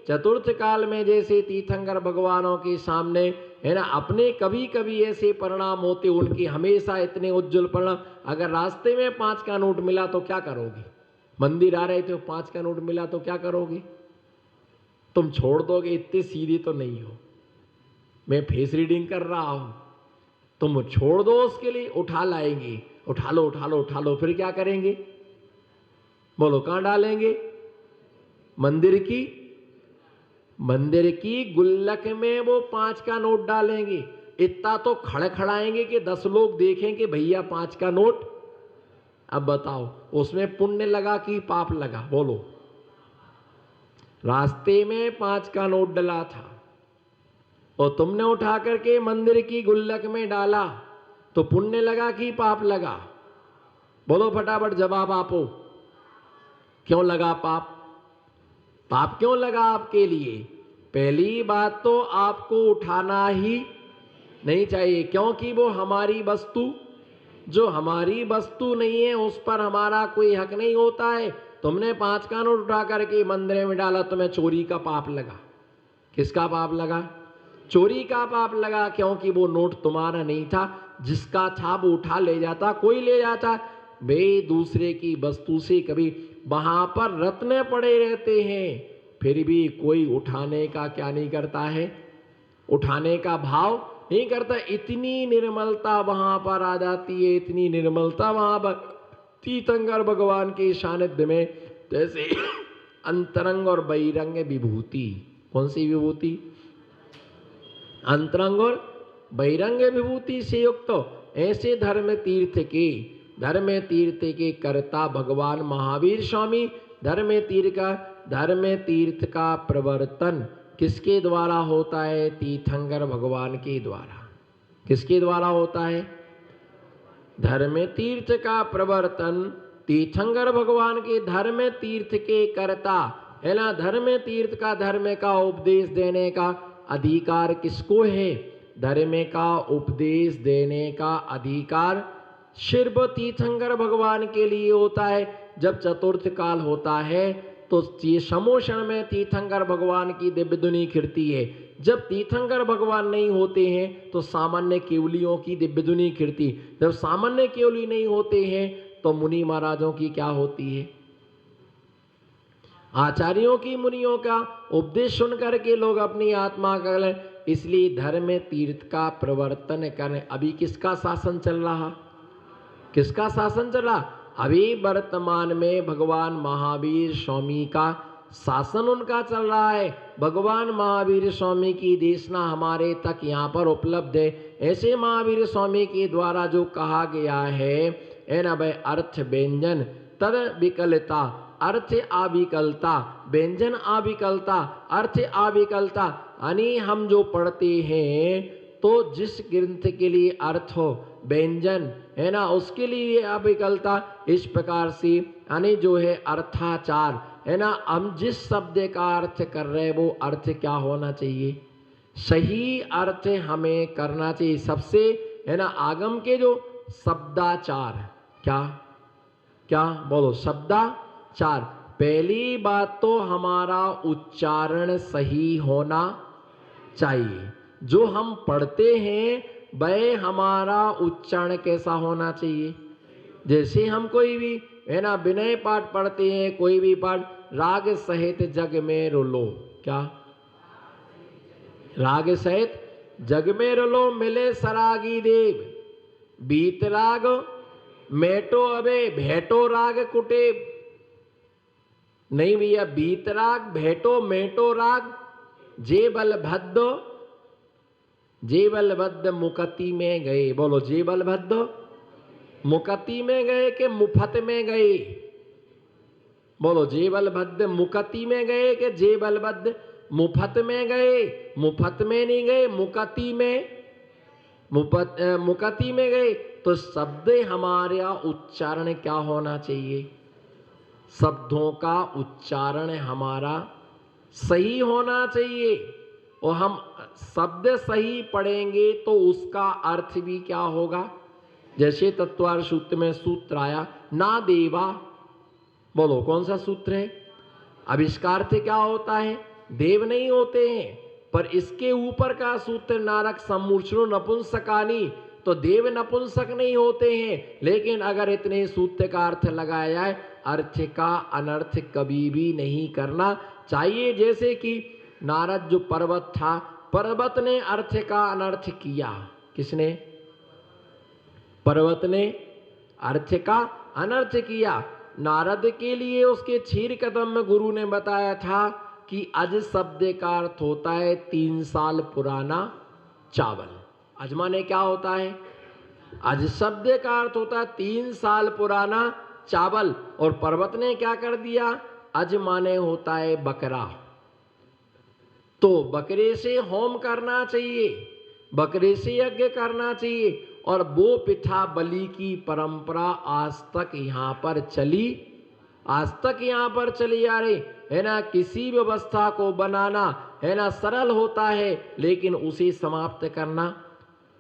चतुर्थ काल में जैसे तीर्थंकर भगवानों के सामने है ना अपने कभी कभी ऐसे परिणाम होते, उनकी हमेशा इतने उज्जवल परिणाम। अगर रास्ते में 5 का नोट मिला तो क्या करोगे? मंदिर आ रहे थे 5 का नोट मिला तो क्या करोगे? तुम छोड़ दोगे? इतने सीधे तो नहीं हो। मैं फेस रीडिंग कर रहा हूं, तुम छोड़ दो उसके लिए, उठा लाएंगे। उठा लो उठा लो उठा लो, फिर क्या करेंगे? बोलो कहां डालेंगे? मंदिर की गुल्लक में वो 5 का नोट डालेंगे। इतना तो खड़खड़ाएंगे कि 10 लोग देखेंगे भैया 5 का नोट। अब बताओ उसमें पुण्य लगा कि पाप लगा? बोलो। रास्ते में 5 का नोट डला था और तुमने उठा करके मंदिर की गुल्लक में डाला, तो पुण्य लगा कि पाप लगा? बोलो फटाफट जवाब आपो। क्यों लगा पाप? पाप क्यों लगा आपके लिए? पहली बात तो आपको उठाना ही नहीं चाहिए, क्योंकि वो हमारी वस्तु, जो हमारी वस्तु नहीं है उस पर हमारा कोई हक नहीं होता है। तुमने 5 का नोट उठा करके मंदिर में डाला, तुम्हें चोरी का पाप लगा। किसका पाप लगा? चोरी का पाप लगा, क्योंकि वो नोट तुम्हारा नहीं था। जिसका था वो उठा ले जाता, कोई ले जाता। वे दूसरे की वस्तु से कभी वहां पर रत्न पड़े रहते हैं, फिर भी कोई उठाने का क्या नहीं करता है? उठाने का भाव नहीं करता। इतनी निर्मलता वहां पर आ जाती है, इतनी निर्मलता वहां पर तीर्थंकर भगवान के सानिध्य में, जैसे अंतरंग और बहिरंग विभूति। कौन सी विभूति? अंतरंग और बहिरंग विभूति से युक्त ऐसे धर्म तीर्थ के कर्ता भगवान महावीर स्वामी। धर्म तीर्थ का प्रवर्तन किसके द्वारा होता है? तीर्थंकर भगवान के द्वारा। किसके द्वारा होता है? धर्म तीर्थ का प्रवर्तन तीर्थंकर भगवान के। धर्म तीर्थ के कर्ता है ना, धर्म तीर्थ का धर्म का उपदेश देने का अधिकार किसको है? धर्म का उपदेश देने का अधिकार सिर्फ तीर्थंकर भगवान के लिए होता है। जब चतुर्थ काल होता है तो ये समोषण में तीर्थंकर भगवान की दिव्य धुनी खिरती है। जब तीर्थंकर भगवान नहीं होते हैं तो सामान्य केवलियों की दिव्य धुनी खिरती। जब सामान्य केवली नहीं होते हैं तो मुनि महाराजों की क्या होती है? आचार्यों की, मुनियों का उपदेश सुन करके लोग अपनी आत्मा का। इसलिए धर्म तीर्थ का प्रवर्तन करें। अभी किसका शासन चल रहा? किसका शासन चल रहा? अभी वर्तमान में भगवान महावीर स्वामी का शासन उनका चल रहा है। भगवान महावीर स्वामी की देशना हमारे तक यहाँ पर उपलब्ध है। ऐसे महावीर स्वामी के द्वारा जो कहा गया है ना भाई, अर्थ व्यंजन तद विकलता, अर्थ अविकलता, व्यंजन अविकलता, अर्थ अविकलता। यानी हम जो पढ़ते हैं तो जिस ग्रंथ के लिए अर्थ हो, व्यंजन है ना, उसके लिए अविकलता। इस प्रकार से यानी जो है अर्थाचार है ना, हम जिस शब्द का अर्थ कर रहे हैं वो अर्थ क्या होना चाहिए? सही अर्थ हमें करना चाहिए। सबसे है ना आगम के जो शब्दाचार, क्या क्या बोलो? शब्दाचार। पहली बात तो हमारा उच्चारण सही होना चाहिए। जो हम पढ़ते हैं वह हमारा उच्चारण कैसा होना चाहिए? जैसे हम कोई भी है ना विनय पाठ पढ़ते हैं, कोई भी पाठ, राग सहित जग में रुलो। क्या? राग सहित जग में रुलो, मिले सरागी देव, बीत राग मेटो अबे, भेटो राग कुटे। नहीं भैया, बीत राग भेटो मेटो राग, जे बलभद्र मुकति में गए। बोलो, जे बलभद्र मुकति में गए कि मुफत में गए? बोलो, जे बलभद्र मुकति में गए कि जे बलभद्र मुफत में गए? मुफत में नहीं गए, मुकति में, मुकति में गए। तो शब्द हमारा उच्चारण क्या होना चाहिए? शब्दों का उच्चारण हमारा सही होना चाहिए। और हम शब्द सही पढ़ेंगे तो उसका अर्थ भी क्या होगा? जैसे तत्वार सूत्र में सूत्र आया, ना देवा। बोलो, कौन सा सूत्र है? आविष्कार से क्या होता है? देव नहीं होते हैं। पर इसके ऊपर का सूत्र नारक सम्मूर्छनो नपुंसकानी, तो देव नपुंसक नहीं होते हैं। लेकिन अगर इतने सूत्र का अर्थ लगाया जाए, अर्थ का अनर्थ कभी भी नहीं करना चाहिए। जैसे कि नारद जो पर्वत था, पर्वत ने अर्थ का अनर्थ किया। किसने? पर्वत ने अर्थ का अनर्थ किया। नारद के लिए उसके क्षीर कदम में गुरु ने बताया था कि अज शब्द का अर्थ होता है 3 साल पुराना चावल। अज माने क्या होता है? अज शब्द का अर्थ होता है 3 साल पुराना चावल। और पर्वत ने क्या कर दिया? अज माने होता है बकरा। तो बकरे से होम करना चाहिए, बकरे से यज्ञ करना चाहिए। और वो पिठा बलि की परंपरा आज तक यहाँ पर चली, आज तक यहाँ पर चली आ रही है ना। किसी व्यवस्था को बनाना है ना सरल होता है, लेकिन उसे समाप्त करना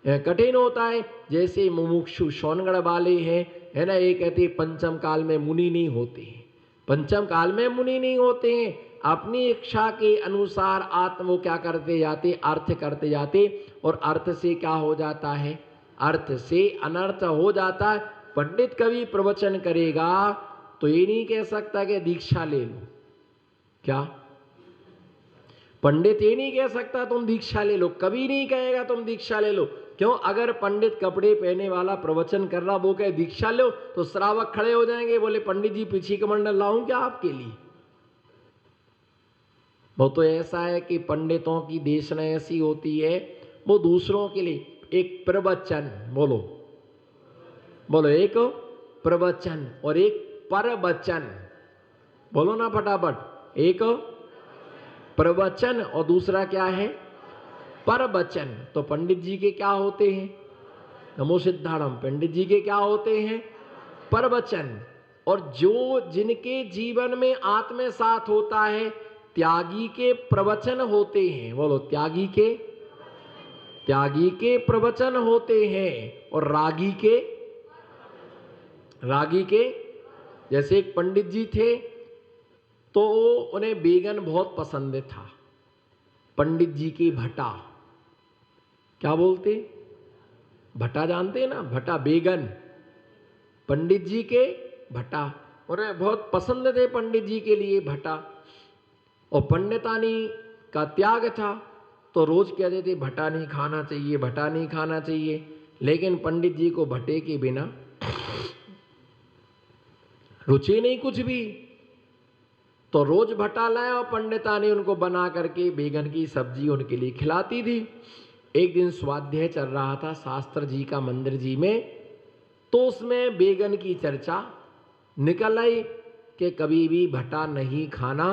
कठिन होता है। जैसे मुमुक्षु शौनगढ़ वाले हैं, है ना, ये कहते पंचम काल में मुनि नहीं होते हैं, पंचम काल में मुनि नहीं होते हैं। अपनी इच्छा के अनुसार आत्म वो क्या करते जाते? अर्थ करते जाते। और अर्थ से क्या हो जाता है? अर्थ से अनर्थ हो जाता है। पंडित कभी प्रवचन करेगा तो ये नहीं कह सकता कि दीक्षा ले लो। क्या? पंडित ये नहीं कह सकता तुम दीक्षा ले लो, कभी नहीं कहेगा तुम दीक्षा ले लो। क्यों? अगर पंडित कपड़े पहने वाला प्रवचन कर रहा, वो कहे दीक्षा लो, तो श्रावक खड़े हो जाएंगे, बोले पंडित जी पीछे कमंडल लाऊं क्या आपके लिए? वो तो ऐसा है कि पंडितों की देशना ऐसी होती है, वो दूसरों के लिए एक प्रवचन, बोलो बोलो, एक प्रवचन और एक परवचन, बोलो ना फटाफट। एक प्रवचन और दूसरा क्या है? परवचन। तो पंडित जी के क्या होते हैं? नमो सिद्धारम। पंडित जी के क्या होते हैं? परवचन। और जो जिनके जीवन में आत्म साथ होता है, त्यागी के प्रवचन होते हैं, बोलो त्यागी के प्रवचन होते हैं। और रागी के जैसे एक पंडित जी थे, तो उन्हें बेगन बहुत पसंद था। पंडित जी की भटा, क्या बोलते? भटा जानते हैं ना, भटा बेगन। पंडित जी के भटा, उन्हें बहुत पसंद थे पंडित जी के लिए भटा। और पंडितानी का त्याग था, तो रोज कहते थे भटा नहीं खाना चाहिए, भटा नहीं खाना चाहिए। लेकिन पंडित जी को भटे के बिना रुचि नहीं कुछ भी। तो रोज भटा लाया और पंडितानी उनको बना करके बेगन की सब्जी उनके लिए खिलाती थी। एक दिन स्वाध्याय चल रहा था शास्त्र जी का मंदिर जी में, तो उसमें बेगन की चर्चा निकल आई कि कभी भी भटा नहीं खाना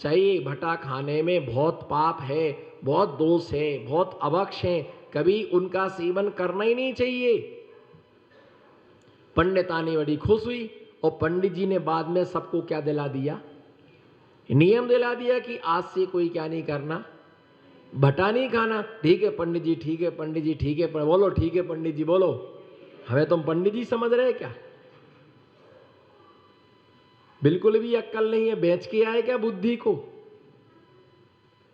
चाहिए, भटा खाने में बहुत पाप है, बहुत दोष है, बहुत अवक्ष है, कभी उनका सेवन करना ही नहीं चाहिए। पंडितानी बड़ी खुश हुई और पंडित जी ने बाद में सबको क्या दिला दिया? नियम दिला दिया कि आज से कोई क्या नहीं करना, भटा नहीं खाना। ठीक है पंडित जी, ठीक है पंडित जी, ठीक है बोलो, ठीक है पंडित जी बोलो। हमें तुम पंडित जी समझ रहे क्या? बिल्कुल भी अक्कल नहीं है, बेच के आए क्या बुद्धि को?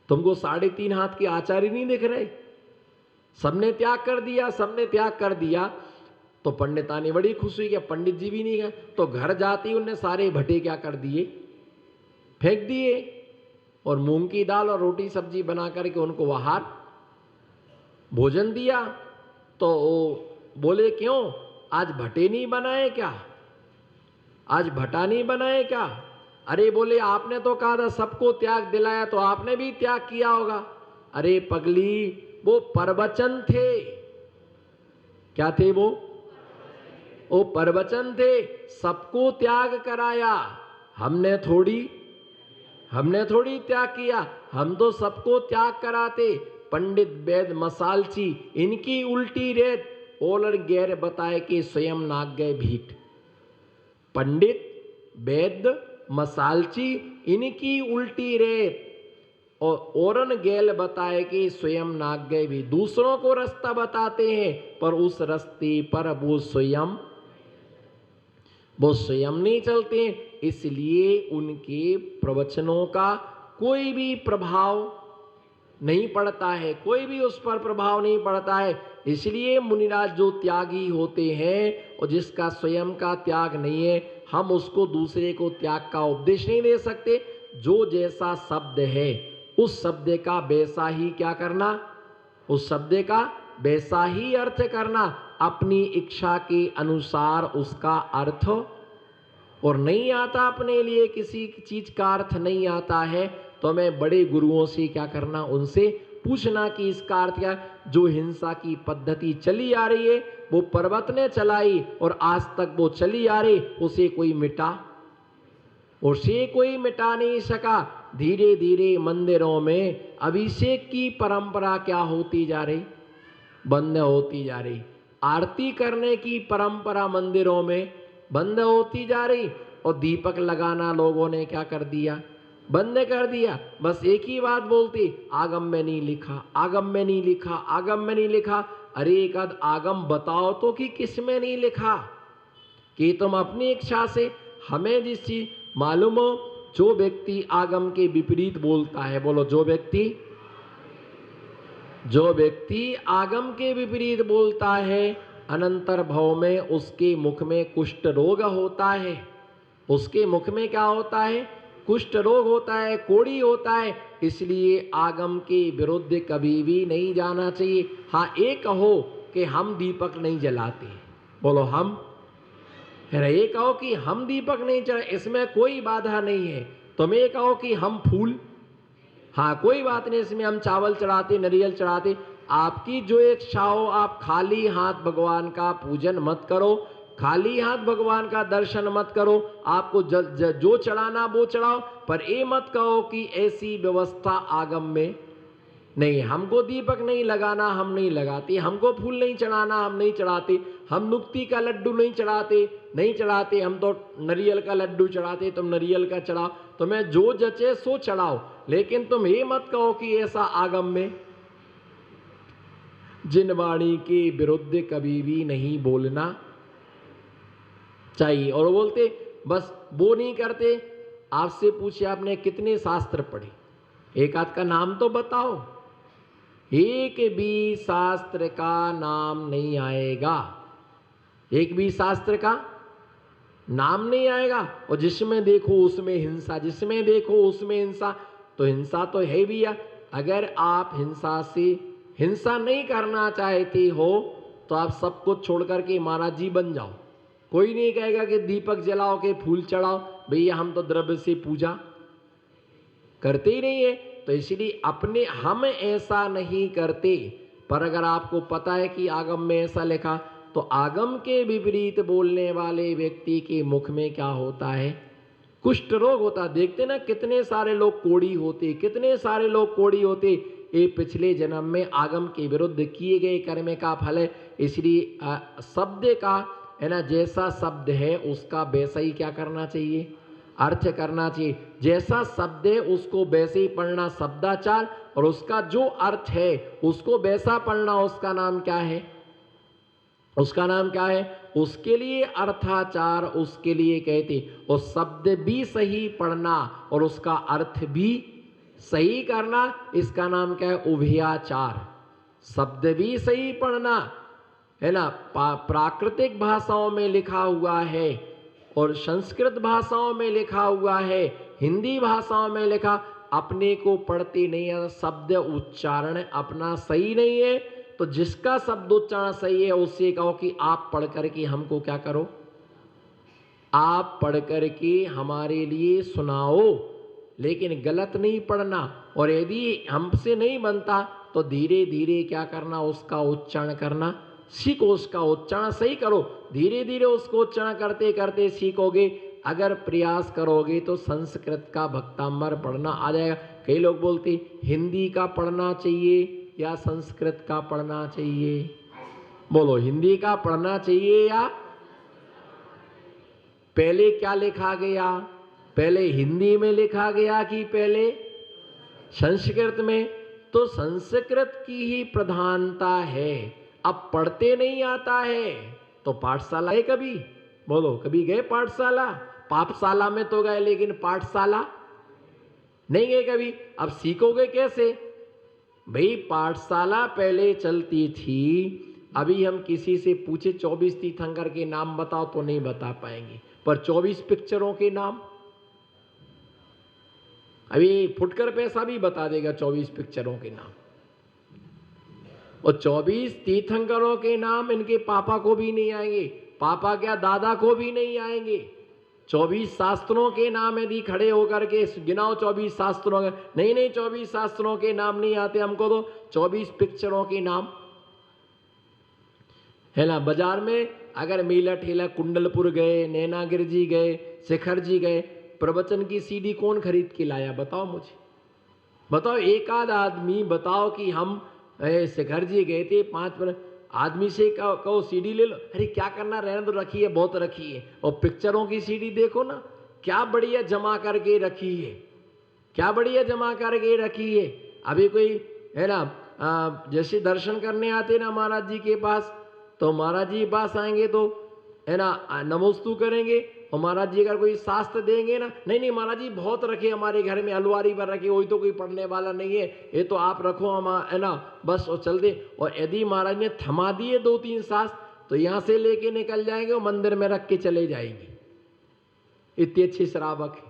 तुमको 3.5 हाथ के आचार्य नहीं दिख रहे? सबने त्याग कर दिया, सबने त्याग कर दिया। तो पंडितानी बड़ी खुश हुई कि पंडित जी भी नहीं गए। तो घर जाती उनने सारे भटे क्या कर दिए? फेंक दिए। और मूंग की दाल और रोटी सब्जी बना करके उनको बाहर भोजन दिया। तो वो बोले क्यों आज भटे नहीं बनाए क्या, आज भटा नहीं बनाए क्या? अरे बोले आपने तो कहा था सबको त्याग दिलाया, तो आपने भी त्याग किया होगा। अरे पगली, वो प्रवचन थे। क्या थे वो प्रवचन थे, सबको त्याग कराया। हमने थोड़ी त्याग किया, हम तो सबको त्याग कराते। पंडित वैद मसालची इनकी उल्टी रेत ओलर गैर बताए कि स्वयं नाग गए भीट। पंडित वैद मसालची इनकी उल्टी रेत और ओरन गैल बताए कि स्वयं नाग गए भी। दूसरों को रास्ता बताते हैं पर उस रास्ते पर वो स्वयं वो स्वयं नहीं चलते हैं, इसलिए उनके प्रवचनों का कोई भी प्रभाव नहीं पड़ता है, कोई भी उस पर प्रभाव नहीं पड़ता है। इसलिए मुनिराज जो त्यागी होते हैं और जिसका स्वयं का त्याग नहीं है, हम उसको दूसरे को त्याग का उपदेश नहीं दे सकते। जो जैसा शब्द है उस शब्द का वैसा ही क्या करना, उस शब्द का वैसा ही अर्थ करना, अपनी इच्छा के अनुसार उसका अर्थ, और नहीं आता अपने लिए किसी चीज का अर्थ नहीं आता है तो मैं बड़े गुरुओं से क्या करना, उनसे पूछना कि इसका अर्थ क्या। जो हिंसा की पद्धति चली आ रही है वो पर्वत ने चलाई और आज तक वो चली आ रही, उसे कोई मिटा नहीं सका। धीरे धीरे मंदिरों में अभिषेक की परंपरा क्या होती जा रही, बंद होती जा रही। आरती करने की परंपरा मंदिरों में बंद होती जा रही और दीपक लगाना लोगों ने क्या कर दिया, बंद कर दिया। बस एक ही बात बोलती, आगम में नहीं लिखा, आगम में नहीं लिखा, आगम में नहीं लिखा। अरे एक आध आगम बताओ तो कि किस में नहीं लिखा, कि तुम अपनी इच्छा से हमें जिस चीज मालूम हो। जो व्यक्ति आगम के विपरीत बोलता है, बोलो जो व्यक्ति आगम के विपरीत बोलता है, अनंतर भव में उसके मुख में कुष्ठ रोग होता है। उसके मुख में क्या होता है, कुष्ठ रोग होता है, कोढ़ी होता है। इसलिए आगम के विरुद्ध कभी भी नहीं जाना चाहिए। हाँ, एक कहो कि हम दीपक नहीं जलाते, बोलो हम, ये कहो कि हम दीपक नहीं जला, इसमें कोई बाधा नहीं है। तुम ये कहो कि हम फूल, हाँ कोई बात नहीं, इसमें हम चावल चढ़ाते, नारियल चढ़ाते, आपकी जो इच्छा हो। आप खाली हाथ भगवान का पूजन मत करो, खाली हाथ भगवान का दर्शन मत करो। आपको जो चढ़ाना वो चढ़ाओ, पर ये मत कहो कि ऐसी व्यवस्था आगम में नहीं, हमको दीपक नहीं लगाना, हम नहीं लगाते, हमको फूल नहीं चढ़ाना, हम नहीं चढ़ाते, हम नुक्ति का लड्डू नहीं चढ़ाते, हम तो नारियल का लड्डू चढ़ाते, तुम नारियल का चढ़ाओ। तुम्हें जो जचे सो चढ़ाओ, लेकिन तुम ये मत कहो कि ऐसा आगम में। जिन वाणी के विरुद्ध कभी भी नहीं बोलना चाहिए। और बोलते बस वो नहीं करते। आपसे पूछे आपने कितने शास्त्र पढ़े, एक आध का नाम तो बताओ। एक भी शास्त्र का नाम नहीं आएगा, एक भी शास्त्र का नाम नहीं आएगा। और जिसमें देखो उसमें हिंसा, जिसमें देखो उसमें हिंसा। तो हिंसा तो है भी है। अगर आप हिंसा नहीं करना चाहते हो तो आप सब कुछ छोड़ करके महाराज जी बन जाओ। कोई नहीं कहेगा कि दीपक जलाओ के फूल चढ़ाओ, भैया हम तो द्रव्य से पूजा करते ही नहीं है। तो इसलिए हम ऐसा नहीं करते। पर अगर आपको पता है कि आगम में ऐसा लिखा, तो आगम के विपरीत बोलने वाले व्यक्ति के मुख में क्या होता है, कुष्ठ रोग होता। देखते ना कितने सारे लोग कोढ़ी होते, कितने सारे लोग कोढ़ी होते। ये पिछले जन्म में आगम के विरुद्ध किए गए कर्म का फल है। इसलिए शब्द का है ना, जैसा शब्द है उसका वैसा ही क्या करना चाहिए, अर्थ करना चाहिए। जैसा शब्द है उसको वैसे ही पढ़ना, शब्दाचार, और उसका जो अर्थ है उसको वैसा पढ़ना। उसका नाम क्या है, उसका नाम क्या है, उसके लिए अर्थाचार उसके लिए कहते। और शब्द भी सही पढ़ना और उसका अर्थ भी सही करना, इसका नाम क्या है, उभयाचार। शब्द भी सही पढ़ना है ना, प्राकृतिक भाषाओं में लिखा हुआ है और संस्कृत भाषाओं में लिखा हुआ है, हिंदी भाषाओं में लिखा, अपने को पढ़ते नहीं है। शब्द उच्चारण अपना सही नहीं है, तो जिसका शब्द उच्चारण सही है उससे कहो कि आप पढ़ करके हमको क्या करो, आप पढ़ करके हमारे लिए सुनाओ, लेकिन गलत नहीं पढ़ना। और यदि हमसे नहीं बनता तो धीरे धीरे क्या करना, उसका उच्चारण करना सीखो, उसका उच्चारण सही करो। धीरे धीरे उसको उच्चारण करते करते सीखोगे। अगर प्रयास करोगे तो संस्कृत का भक्तांबर पढ़ना आ जाएगा। कई लोग बोलते हिंदी का पढ़ना चाहिए या संस्कृत का पढ़ना चाहिए, बोलो हिंदी का पढ़ना चाहिए या पहले क्या लिखा गया, पहले हिंदी में लिखा गया कि पहले संस्कृत में? तो संस्कृत की ही प्रधानता है। अब पढ़ते नहीं आता है तो पाठशाला है कभी, बोलो, कभी गए पाठशाला? पाठशाला में तो गए, लेकिन पाठशाला नहीं गए कभी। अब सीखोगे कैसे भाई? पाठशाला पहले चलती थी, अभी हम किसी से पूछे 24 तीर्थंकर के नाम बताओ तो नहीं बता पाएंगे, पर 24 पिक्चरों के नाम अभी फुटकर पैसा भी बता देगा। 24 पिक्चरों के नाम और 24 तीर्थंकरों के नाम इनके पापा को भी नहीं आएंगे, पापा क्या दादा को भी नहीं आएंगे। 24 शास्त्रों के नाम यदि खड़े होकर के गिनाओ 24 शास्त्रों के, नहीं 24 शास्त्रों के नाम नहीं आते हमको, तो 24 पिक्चरों के नाम है ना। बाजार में अगर मेला ठेला कुंडलपुर गए, नैनागिर जी गए, शिखर जी गए, प्रवचन की सीडी कौन खरीद के लाया? बताओ मुझे, बताओ एक आध आदमी बताओ कि हम शिखर जी गए थे, 5 आदमी से कहो सीडी ले लो, अरे क्या करना, रहने दो, रखी है, बहुत रखी है। और पिक्चरों की सीडी देखो ना, क्या बढ़िया जमा करके रखी है, क्या बढ़िया जमा करके रखी है। अभी कोई है ना जैसे दर्शन करने आते ना महाराज जी के पास, तो महाराज जी के पास आएंगे तो है ना नमोस्तु करेंगे, और महाराज जी अगर कोई शास्त्र देंगे ना, नहीं महाराज जी बहुत रखे हमारे घर में, अलवारी पर रखे, वही तो कोई पढ़ने वाला नहीं है, ये तो आप रखो हम है ना बस, और चल दे। और यदि महाराज ने थमा दिए 2-3 शास्त्र, तो यहाँ से लेके निकल जाएंगे और मंदिर में रख के चले जाएंगे, इतने अच्छे श्रावक है।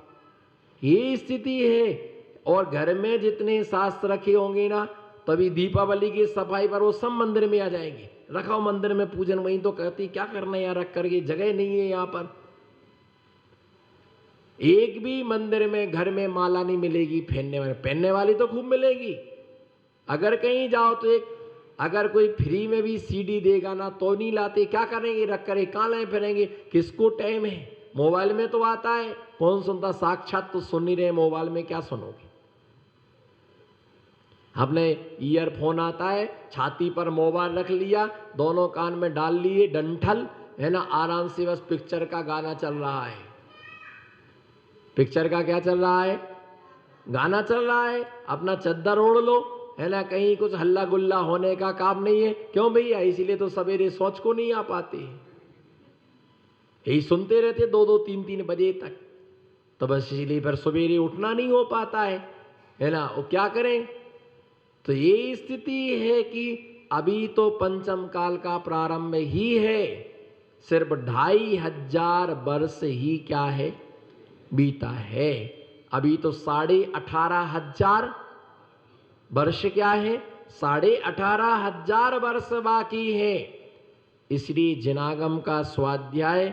ये स्थिति है। और घर में जितने शास्त्र रखे होंगे ना, तभी दीपावली की सफाई पर वो सब मंदिर में आ जाएंगे, रखाओ मंदिर में पूजन। वहीं तो कहती क्या करना यहाँ रख करके, जगह नहीं है यहाँ पर। एक भी मंदिर में घर में माला नहीं मिलेगी पहनने वाली तो खूब मिलेगी। अगर कहीं जाओ तो एक अगर कोई फ्री में भी सीडी देगा ना तो नहीं लाते, क्या करेंगे रख कर, कहाँ लाए फिरेंगे, किसको टाइम है। मोबाइल में तो आता है, कौन सुनता, साक्षात तो सुन नहीं रहे, मोबाइल में क्या सुनोगे। आपने ईयरफोन आता है, छाती पर मोबाइल रख लिया, दोनों कान में डाल लिए डंठल, है ना, आराम से बस पिक्चर का गाना चल रहा है। पिक्चर का क्या चल रहा है? गाना चल रहा है। अपना चद्दर ओढ़ लो, है ना, कहीं कुछ हल्ला गुल्ला होने का काम नहीं है। क्यों भैया? इसीलिए तो सवेरे सोच को नहीं आ पाते, यही सुनते रहते 2-2 3-3 बजे तक, तो बस इसीलिए फिर सवेरे उठना नहीं हो पाता है ना। वो क्या करें? तो ये स्थिति है कि अभी तो पंचम काल का प्रारंभ ही है, सिर्फ 2500 वर्ष ही क्या है बीता है। अभी तो 18,500 वर्ष क्या है, 18,500 वर्ष बाकी है। इसलिए जिनागम का स्वाध्याय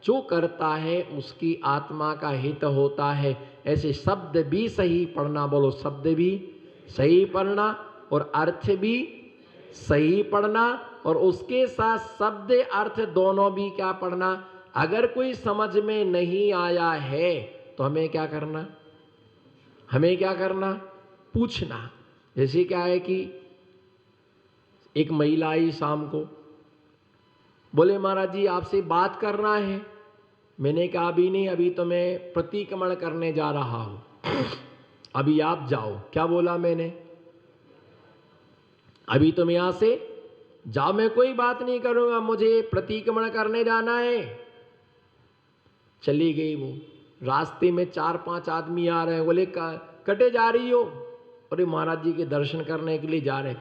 जो करता है उसकी आत्मा का हित होता है। ऐसे शब्द भी सही पढ़ना, बोलो शब्द भी सही पढ़ना और अर्थ भी सही पढ़ना, और उसके साथ शब्द अर्थ दोनों भी क्या पढ़ना। अगर कोई समझ में नहीं आया है तो हमें क्या करना, हमें क्या करना, पूछना। जैसे क्या है कि एक महिला आई शाम को, बोले महाराज जी आपसे बात करना है। मैंने कहा अभी नहीं, अभी तो मैं प्रतिक्रमण करने जा रहा हूं, अभी आप जाओ। क्या बोला मैंने? अभी तुम यहां से जाओ, मैं कोई बात नहीं करूंगा, मुझे प्रतिक्रमण करने जाना है। चली गई वो। रास्ते में 4-5 आदमी आ रहे हैं, बोले कटे जा रही हो? अरे महाराज जी के दर्शन करने के लिए जा रहे हैं।